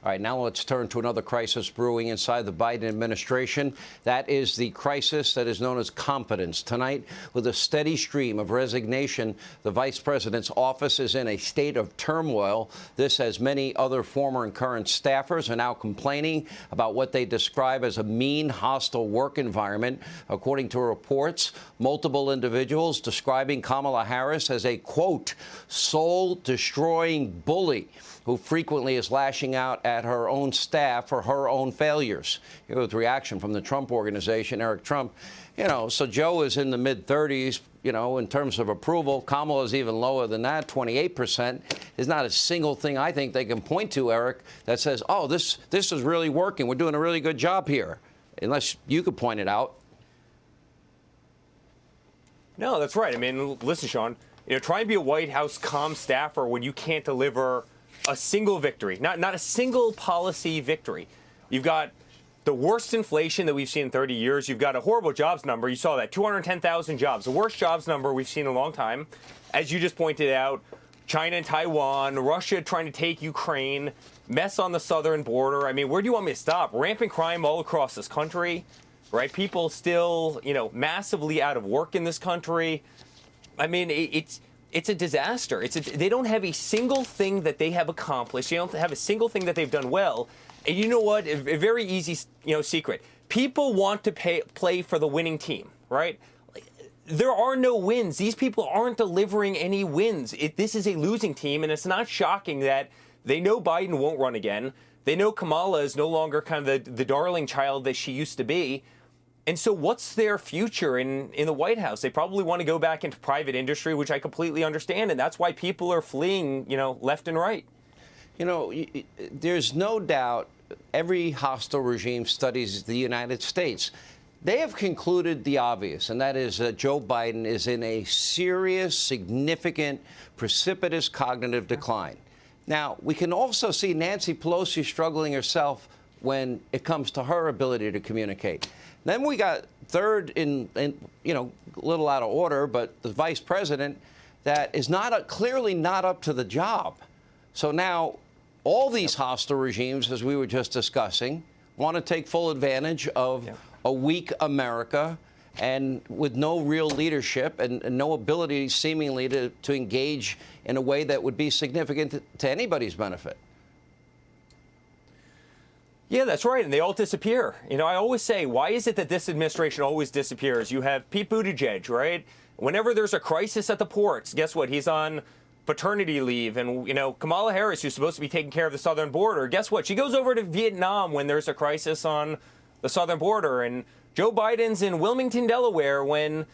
All right, now let's turn to another crisis brewing inside the Biden administration. That is the crisis that is known as competence. Tonight, with a steady stream of resignation, the vice president's office is in a state of turmoil. This, as many other former and current staffers are now complaining about what they describe as a mean, hostile work environment. According to reports, multiple individuals describing Kamala Harris as a, quote, soul-destroying bully who frequently is lashing out at her own staff for her own failures. Here with reaction from the Trump Organization, Eric Trump. So Joe is in the mid-30s, in terms of approval. Kamala is even lower than that, 28%. There's not a single thing I think they can point to, Eric, that says, oh, this is really working. We're doing a really good job here, unless you could point it out. No, that's right. I mean, listen, Sean, try and be a White House calm staffer when you can't deliver a single victory, not a single policy victory. You've got the worst inflation that we've seen in 30 years. You've got a horrible jobs number. You saw that, 210,000 jobs, the worst jobs number we've seen in a long time. As you just pointed out, China and Taiwan, Russia trying to take Ukraine, mess on the southern border. I mean, where do you want me to stop? Rampant crime all across this country, right? People still, massively out of work in this country. I mean, it's a disaster. They don't have a single thing that they have accomplished. They don't have a single thing that they've done well. And you know what? A very easy, secret. People want to play for the winning team, right? There are no wins. These people aren't delivering any wins. This is a losing team, and it's not shocking that they know Biden won't run again. They know Kamala is no longer kind of the darling child that she used to be. And so what's their future in the White House? They probably want to go back into private industry, which I completely understand. And that's why people are fleeing, left and right. There's no doubt every hostile regime studies the United States. They have concluded the obvious, and that is that Joe Biden is in a serious, significant, precipitous cognitive decline. Now, we can also see Nancy Pelosi struggling herself when it comes to her ability to communicate. Then we got third in a little out of order, but the vice president that is clearly not up to the job. So now all these hostile regimes, as we were just discussing, want to take full advantage of a weak America and with no real leadership and no ability seemingly to engage in a way that would be significant to anybody's benefit. Yeah, that's right. And they all disappear. I always say, why is it that this administration always disappears? You have Pete Buttigieg, right? Whenever there's a crisis at the ports, guess what? He's on paternity leave. And, Kamala Harris, who's supposed to be taking care of the southern border, guess what? She goes over to Vietnam when there's a crisis on the southern border. And Joe Biden's in Wilmington, Delaware, when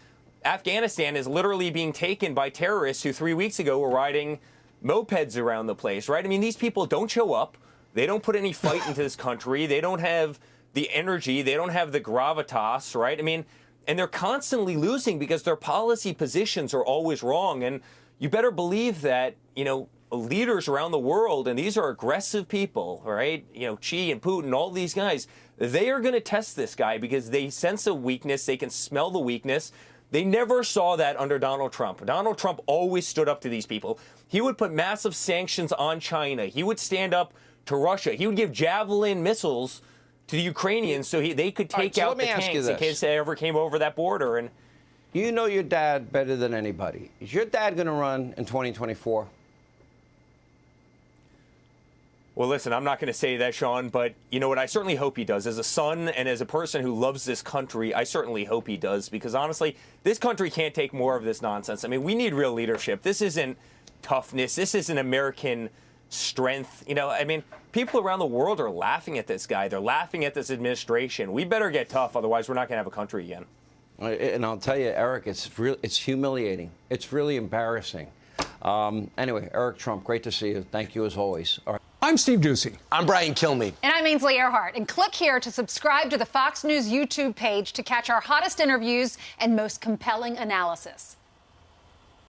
Afghanistan is literally being taken by terrorists who 3 weeks ago were riding mopeds around the place, right? I mean, these people don't show up. They don't put any fight into this country. They don't have the energy. They don't have the gravitas, right? I mean, and they're constantly losing because their policy positions are always wrong. And you better believe that, leaders around the world, and these are aggressive people, right? Xi and Putin, all these guys, they are going to test this guy because they sense a weakness. They can smell the weakness. They never saw that under Donald Trump. Donald Trump always stood up to these people. He would put massive sanctions on China. He would stand up to Russia. He would give Javelin missiles to the Ukrainians so they could take out the tanks in case they ever came over that border. And you know your dad better than anybody. Is your dad going to run in 2024? Well, listen, I'm not going to say that, Sean, but you know what? I certainly hope he does. As a son and as a person who loves this country, I certainly hope he does, because honestly, this country can't take more of this nonsense. I mean, we need real leadership. This isn't toughness. This isn't American strength. I mean, people around the world are laughing at this guy. They're laughing at this administration. We better get tough, otherwise we're not going to have a country again. And I'll tell you, Eric, it's humiliating. It's really embarrassing. Anyway, Eric Trump, great to see you. Thank you as always. All right. I'm Steve Doocy. I'm Brian Kilmeade. And I'm Ainsley Earhart. And click here to subscribe to the Fox News YouTube page to catch our hottest interviews and most compelling analysis.